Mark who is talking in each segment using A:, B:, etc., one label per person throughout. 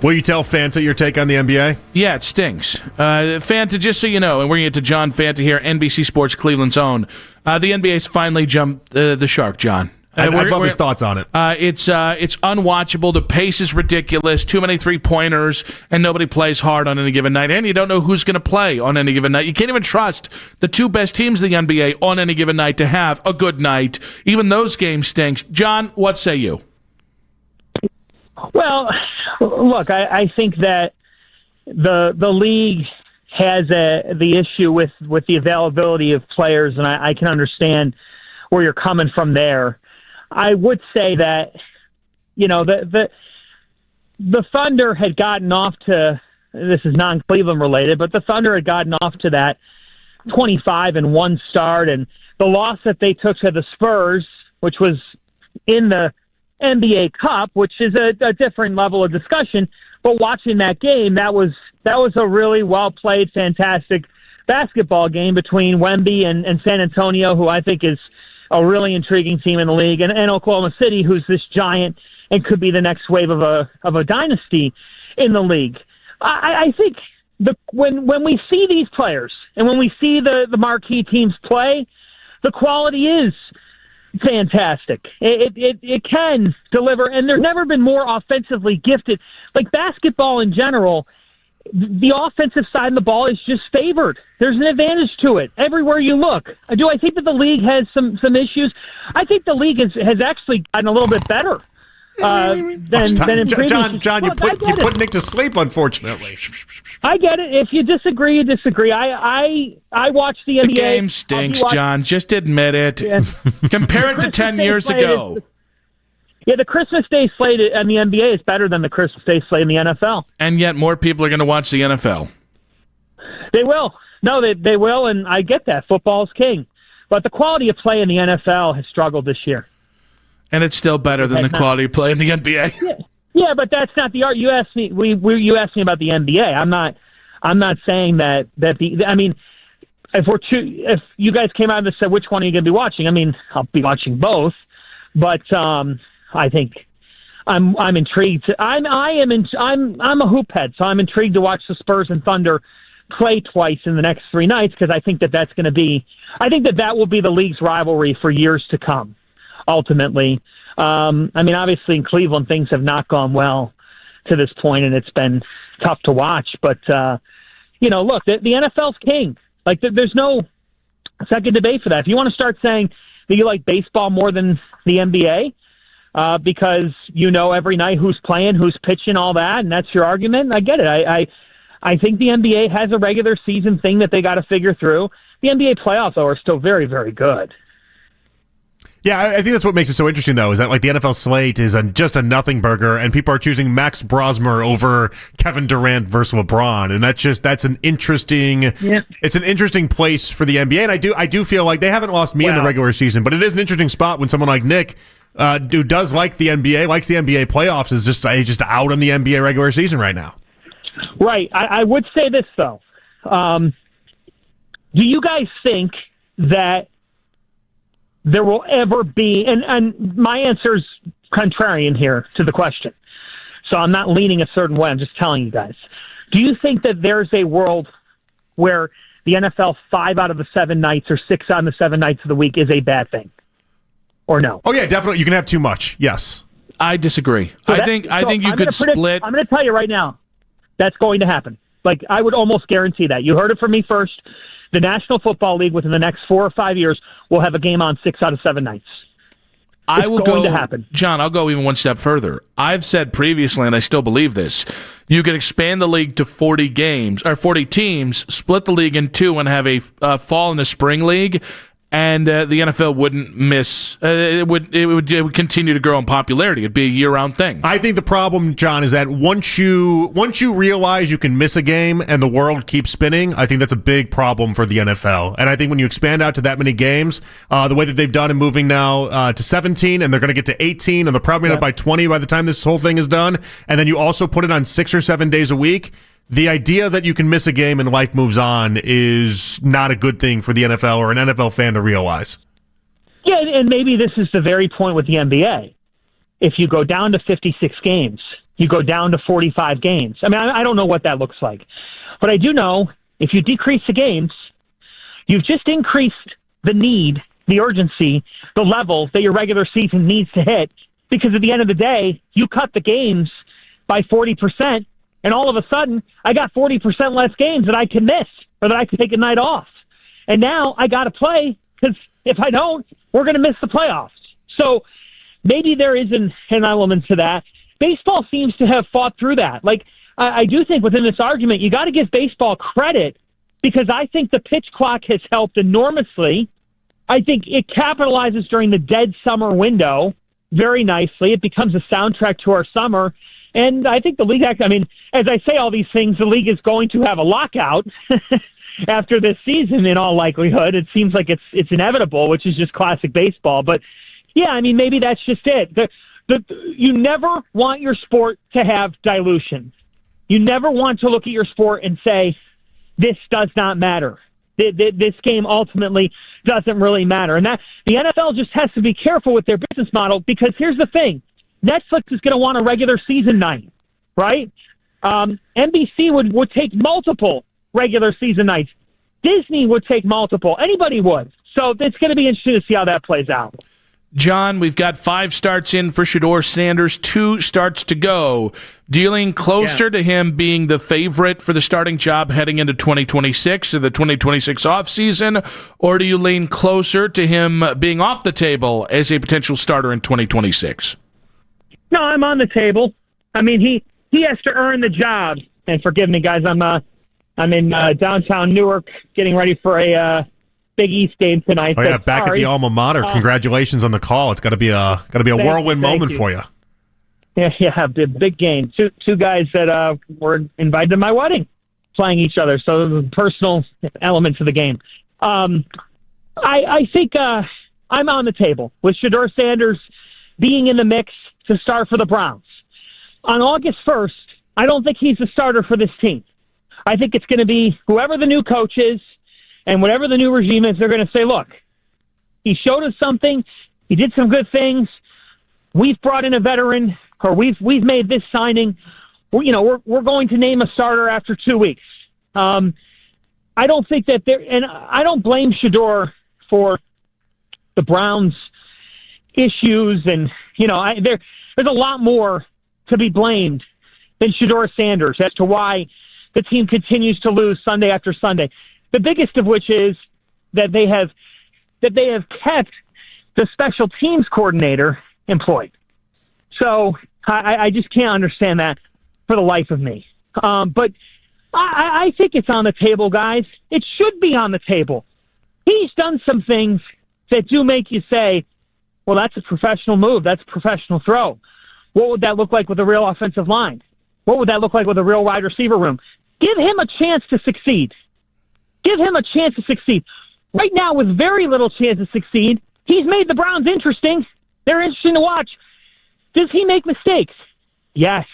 A: Will you tell Fanta your take on the NBA?
B: Yeah, it stinks. Fanta, just so you know, and we're going to get to John Fanta here, NBC Sports Cleveland's own. The NBA's finally jumped the shark, John.
A: I'd love his thoughts on it.
B: It's unwatchable. The pace is ridiculous. Too many three-pointers, and nobody plays hard on any given night. And you don't know who's going to play on any given night. You can't even trust the two best teams in the NBA on any given night to have a good night. Even those games stink. John, what say you?
C: Well, look, I think that the league has the issue with the availability of players, and I can understand where you're coming from there. I would say that, the Thunder had gotten off to, this is non-Cleveland related, but the Thunder had gotten off to that 25-1 start, and the loss that they took to the Spurs, which was in the NBA Cup, which is a different level of discussion, but watching that game, that was a really well-played, fantastic basketball game between Wemby and San Antonio, who I think is a really intriguing team in the league, and Oklahoma City, who's this giant and could be the next wave of a dynasty in the league. I think when we see these players and when we see the marquee teams play, the quality is fantastic. It can deliver, and there's never been more offensively gifted. Like basketball in general, the offensive side of the ball is just favored. There's an advantage to it everywhere you look. Do I think that the league has some issues? I think the league has actually gotten a little bit better than in previous.
A: John, you put Nick to sleep, unfortunately.
C: I get it. If you disagree, you disagree. I watch the NBA.
B: The game stinks, John. Just admit it. Yeah. Compare it to 10 years ago.
C: Yeah, the Christmas Day slate in the NBA is better than the Christmas Day slate in the NFL.
B: And yet more people are going to watch the NFL.
C: They will. No, they will, and I get that. Football is king. But the quality of play in the NFL has struggled this year.
B: And it's still better than the quality of play in the NBA.
C: Yeah, but that's not the art. You asked me. You asked me about the NBA. I'm not saying that I mean, if you guys came out and said which one are you going to be watching? I mean, I'll be watching both. But I think I'm intrigued. I'm a hoop head, so I'm intrigued to watch the Spurs and Thunder play twice in the next 3 nights because I think that's going to be. I think that will be the league's rivalry for years to come. Ultimately, I mean, obviously in Cleveland things have not gone well to this point, and it's been tough to watch. But look, the NFL's king. Like there's no second debate for that. If you want to start saying that you like baseball more than the NBA because every night who's playing, who's pitching, all that, and that's your argument, I get it. I think the NBA has a regular season thing that they got to figure through. The NBA playoffs, though, are still very, very good.
A: Yeah, I think that's what makes it so interesting, though, is that like the NFL slate is just a nothing burger, and people are choosing Max Brosmer over Kevin Durant versus LeBron, and that's an interesting. Yeah. It's an interesting place for the NBA, and I do feel like they haven't lost me in the regular season, but it is an interesting spot when someone like Nick, who does like the NBA, likes the NBA playoffs, is just out on the NBA regular season right now.
C: Right. I would say this though. Do you guys think that there will ever be, and my answer is contrarian here to the question, so I'm not leaning a certain way, I'm just telling you guys. Do you think that there's a world where the NFL 5 out of the 7 nights or 6 out of the 7 nights of the week is a bad thing? Or no?
A: Oh, yeah, definitely. You can have too much, yes.
B: I disagree.
C: So
B: I think you could split.
C: I'm going to tell you right now, that's going to happen. Like, I would almost guarantee that. You heard it from me first. The National Football League within the next 4 or 5 years will have a game on 6 out of 7 nights. It's going to happen.
B: John, I'll go even one step further. I've said previously, and I still believe this, you could expand the league to 40 games or 40 teams, split the league in 2, and have a fall and a spring league. And the NFL wouldn't miss. It would continue to grow in popularity. It'd be a year-round thing.
A: I think the problem, John, is that once you realize you can miss a game and the world keeps spinning, I think that's a big problem for the NFL. And I think when you expand out to that many games, the way that they've done in moving now to 17, and they're going to get to 18, and they're probably up by 20 by the time this whole thing is done, and then you also put it on 6 or 7 days a week. The idea that you can miss a game and life moves on is not a good thing for the NFL or an NFL fan to realize.
C: Yeah, and maybe this is the very point with the NBA. If you go down to 56 games You go down to 45 games. I mean, I don't know what that looks like. But I do know if you decrease the games, you've just increased the need, the urgency, the level that your regular season needs to hit. Because at the end of the day, you cut the games by 40%, and all of a sudden, I got 40% less games that I can miss or that I can take a night off. And now I got to play because if I don't, we're going to miss the playoffs. So maybe there is an element to that. Baseball seems to have fought through that. Like, I do think within this argument, you got to give baseball credit because I think the pitch clock has helped enormously. I think it capitalizes during the dead summer window very nicely. It becomes a soundtrack to our summer. And I think the league, I mean, as I say all these things, the league is going to have a lockout after this season in all likelihood. It seems like it's inevitable, which is just classic baseball. But, yeah, I mean, maybe that's just it. You never want your sport to have dilution. You never want to look at your sport and say, this does not matter. This game ultimately doesn't really matter. And that the NFL just has to be careful with their business model because here's the thing. Netflix is going to want a regular season night, right? NBC would take multiple regular season nights. Disney would take multiple. Anybody would. So it's going to be interesting to see how that plays out.
B: John, we've got 5 starts in for Shedeur Sanders, 2 starts to go. Do you lean closer to him being the favorite for the starting job heading into 2026 or the 2026 offseason, or do you lean closer to him being off the table as a potential starter in 2026?
C: No, I'm on the table. I mean, he has to earn the job. And forgive me, guys, I'm in downtown Newark getting ready for a Big East game tonight.
A: Oh yeah, back at the alma mater. Congratulations on the call. It's got to be a whirlwind moment for you.
C: Yeah, big game. Two guys that were invited to my wedding, playing each other. So personal elements of the game. I think I'm on the table with Shedeur Sanders being in the mix to start for the Browns on August 1st. I don't think he's the starter for this team. I think it's going to be whoever the new coach is. And whatever the new regime is, they're going to say, look, he showed us something. He did some good things. We've brought in a veteran, or we've made this signing. We're going to name a starter after 2 weeks. I don't think that and I don't blame Shedeur for the Browns' issues. And, there's a lot more to be blamed than Shedeur Sanders as to why the team continues to lose Sunday after Sunday. The biggest of which is that they have kept the special teams coordinator employed. So I just can't understand that for the life of me. But I think it's on the table, guys. It should be on the table. He's done some things that do make you say, well, that's a professional move. That's a professional throw. What would that look like with a real offensive line? What would that look like with a real wide receiver room? Give him a chance to succeed. Give him a chance to succeed. Right now, with very little chance to succeed, he's made the Browns interesting. They're interesting to watch. Does he make mistakes? Yes.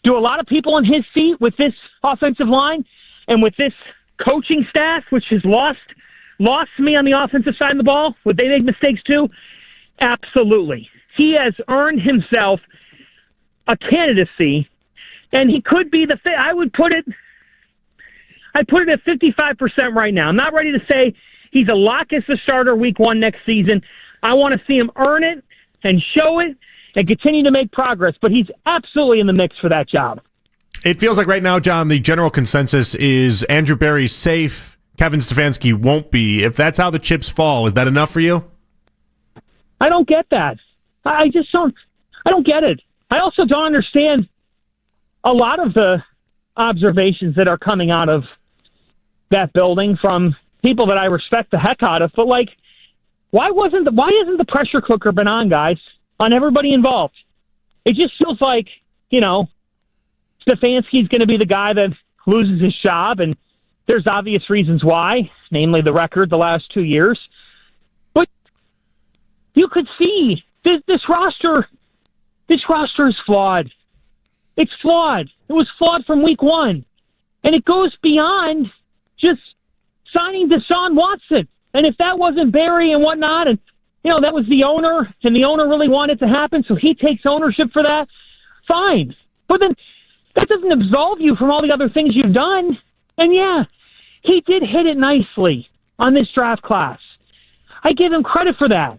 C: Do a lot of people in his seat with this offensive line and with this coaching staff, which has lost me on the offensive side of the ball, would they make mistakes too? Absolutely. He has earned himself a candidacy, and he could be the fit. I'd put it at 55% right now. I'm not ready to say he's a lock as the starter week 1 next season. I want to see him earn it and show it and continue to make progress, but he's absolutely in the mix for that job.
A: It feels like right now, John, the general consensus is Andrew Berry's safe, Kevin Stefanski won't be. If that's how the chips fall, is that enough for you?
C: I don't get that. I don't get it. I also don't understand a lot of the observations that are coming out of that building from people that I respect the heck out of, but why isn't the pressure cooker been on, guys, on everybody involved? It just feels like, Stefanski's going to be the guy that loses his job, and there's obvious reasons why, namely the record the last 2 years. But you could see this roster is flawed. It's flawed. It was flawed from week 1. And it goes beyond just signing Deshaun Watson. And if that wasn't Barry and whatnot, and, that was the owner, and the owner really wanted it to happen, so he takes ownership for that. fine. But then that doesn't absolve you from all the other things you've done. And yeah, he did hit it nicely on this draft class. I give him credit for that.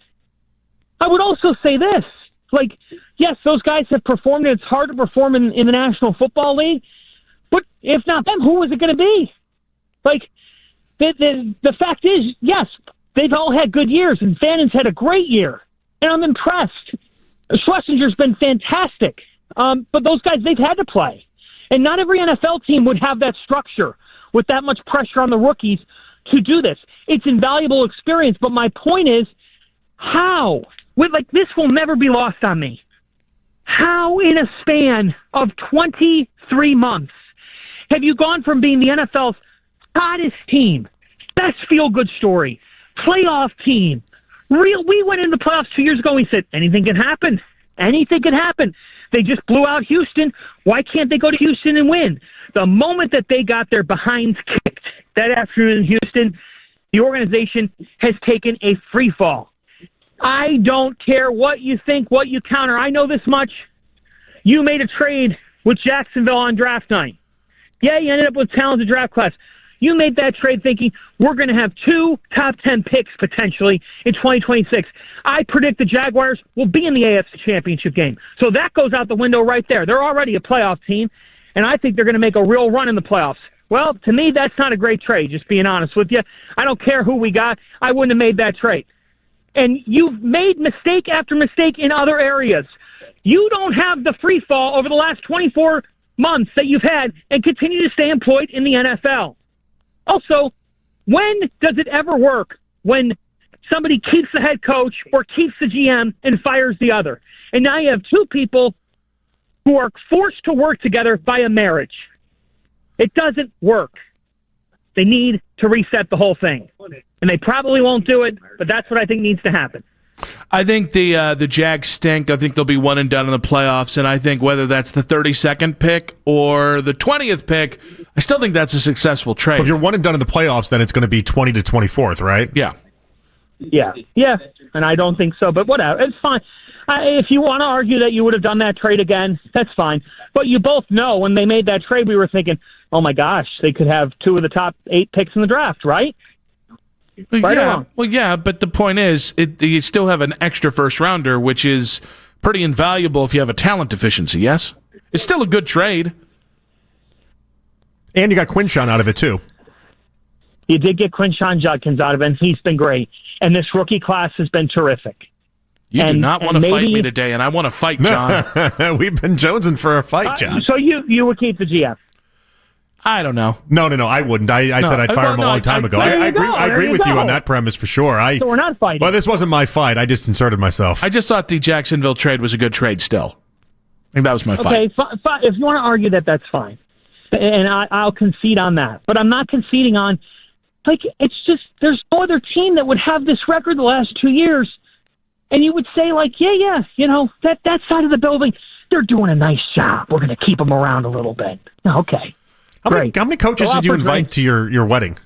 C: I would also say this. Like, yes, those guys have performed, and it's hard to perform in the National Football League. But if not them, who was it going to be? Like, the fact is, yes, they've all had good years, and Fannon's had a great year. And I'm impressed. Schlesinger's been fantastic. But those guys, they've had to play. And not every NFL team would have that structure with that much pressure on the rookies to do this. It's invaluable experience, but my point is, how? This will never be lost on me. How in a span of 23 months have you gone from being the NFL's hottest team, best feel-good story, playoff team? We went into the playoffs 2 years ago and we said, anything can happen. Anything can happen. They just blew out Houston. Why can't they go to Houston and win? The moment that they got their behinds kicked that afternoon in Houston, the organization has taken a free fall. I don't care what you think, what you counter. I know this much. You made a trade with Jacksonville on draft night. Yeah, you ended up with talented draft class. You made that trade thinking we're going to have 2 top 10 picks potentially in 2026. I predict the Jaguars will be in the AFC Championship game. So that goes out the window right there. They're already a playoff team, and I think they're going to make a real run in the playoffs. Well, to me, that's not a great trade, just being honest with you. I don't care who we got. I wouldn't have made that trade. And you've made mistake after mistake in other areas. You don't have the free fall over the last 24 months that you've had and continue to stay employed in the NFL. Also, when does it ever work when somebody keeps the head coach or keeps the GM and fires the other? And now you have 2 people who are forced to work together by a marriage. It doesn't work. They need to reset the whole thing. And they probably won't do it, but that's what I think needs to happen.
B: I think the Jags stink. I think they'll be one and done in the playoffs, and I think whether that's the 32nd pick or the 20th pick, I still think that's a successful trade.
A: Well, if you're one and done in the playoffs, then it's going to be 20 to 24th, right?
B: Yeah.
C: Yeah, and I don't think so, but whatever. It's fine. If you want to argue that you would have done that trade again, that's fine. But you both know when they made that trade, we were thinking, oh my gosh, they could have 2 of the top 8 picks in the draft, right? Right or wrong?
B: Well, yeah, but the point is, you still have an extra first rounder, which is pretty invaluable if you have a talent deficiency, yes? It's still a good trade.
A: And you got Quinshawn out of it, too.
C: You did get Quinshawn Judkins out of it, and he's been great. And this rookie class has been terrific.
B: You do not want to fight me today, and I want to fight John.
A: We've been jonesing for a fight, John.
C: So you would keep the GF?
B: I don't know.
A: No, I wouldn't. I said I'd fire him a long time ago. I agree with you on that premise for sure.
C: So we're not fighting.
A: Well, this wasn't my fight. I just inserted myself.
B: I just thought the Jacksonville trade was a good trade still. I think that was my fight.
C: Okay, if you want to argue that, that's fine. And I'll concede on that. But I'm not conceding on, it's just, there's no other team that would have this record the last 2 years. And you would say, that side of the building, they're doing a nice job. We're going to keep them around a little bit. Okay.
A: How many coaches did you invite to your wedding?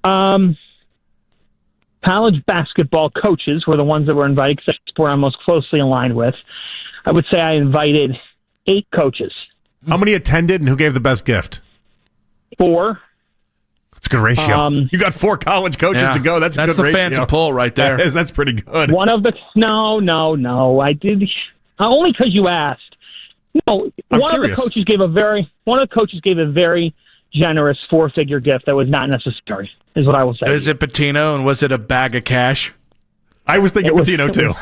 C: College basketball coaches were the ones that were invited because that's where I'm most closely aligned with. I would say I invited 8 coaches.
A: How many attended and who gave the best gift?
C: 4.
A: That's a good ratio. You got 4 college coaches to go. That's a good ratio.
B: That's the phantom pull right there.
A: That's pretty good.
C: No. I did only because you asked. No, one of the coaches gave a very generous 4-figure gift that was not necessary, is what I will say.
B: Is it Patino, and was it a bag of cash?
A: I was thinking Patino, too.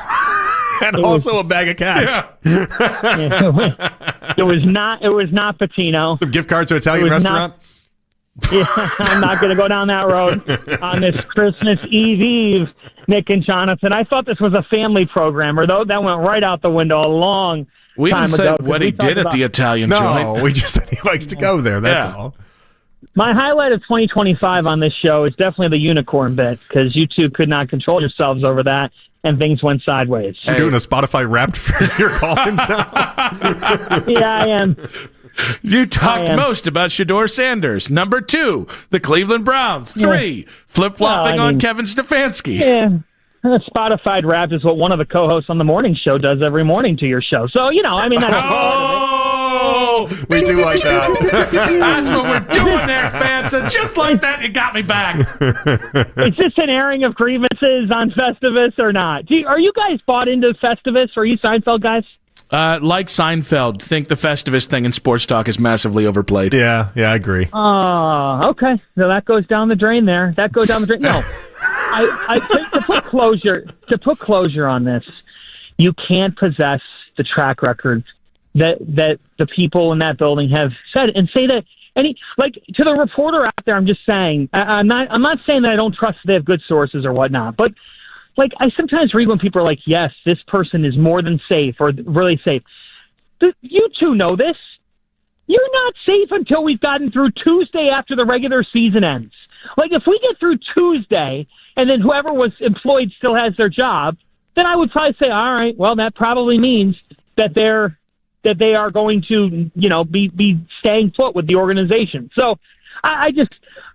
A: And also a bag of cash.
C: It was not Patino.
A: Some gift cards to an Italian restaurant?
C: I'm not going to go down that road on this Christmas Eve, Nick and Jonathan. I thought this was a family program, or though that went right out the window a long time ago.
B: We didn't say what he did at the Italian joint.
A: No, we just said he likes to go there. That's all.
C: My highlight of 2025 on this show is definitely the unicorn bit, because you two could not control yourselves over that, and things went sideways.
A: You're doing a Spotify Wrapped for your call-ins now?
C: Yeah, I am.
B: You talked most about Shedeur Sanders. Number 2, the Cleveland Browns. 3, flip-flopping on Kevin Stefanski.
C: Yeah. Spotify Wrapped is what one of the co-hosts on the morning show does every morning to your show. So, that's
A: we do like that.
B: That's what we're doing there, fans. And just like that, you got me back.
C: Is this an airing of grievances on Festivus or not? Are you guys bought into Festivus? Are you Seinfeld guys?
B: Like Seinfeld, think the Festivus thing in sports talk is massively overplayed.
A: Yeah, I agree.
C: Oh, okay. So that goes down the drain there. No, I think to put closure on this, you can't possess the track record that the people in that building have said and say that to the reporter out there. I'm just saying, I'm not saying that I don't trust they have good sources or whatnot, but I sometimes read when people are like, yes, this person is more than safe or really safe. You two know this. You're not safe until we've gotten through Tuesday after the regular season ends. If we get through Tuesday and then whoever was employed still has their job, then I would probably say, all right, well, that probably means that they are going to, be staying put with the organization. So I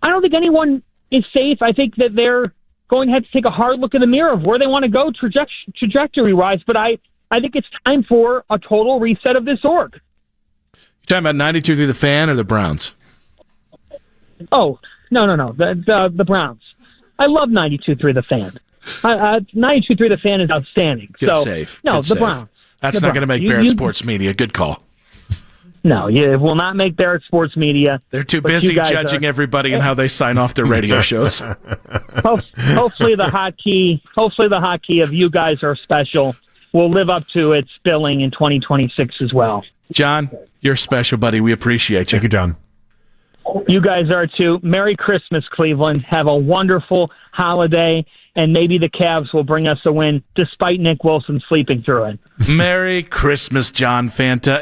C: don't think anyone is safe. I think that they're going to have to take a hard look in the mirror of where they want to go trajectory-wise. But I think it's time for a total reset of this org.
B: You talking about 92 through the Fan or the Browns?
C: Oh, no. The Browns. I love 92 through the Fan. 92 through the Fan is outstanding.
B: Good save.
C: No,
B: Good
C: the
B: save.
C: Browns.
B: That's not going to make Barrett Sports Media. Good call.
C: No, it will not make Barrett Sports Media.
B: They're too busy judging everybody and how they sign off their radio shows.
C: Hopefully the hotkey of you guys are special will live up to its billing in 2026 as well.
B: John, you're special, buddy. We appreciate you.
A: Thank you, John.
C: You guys are too. Merry Christmas, Cleveland. Have a wonderful holiday, and maybe the Cavs will bring us a win despite Nick Wilson sleeping through it.
B: Merry Christmas, John Fanta.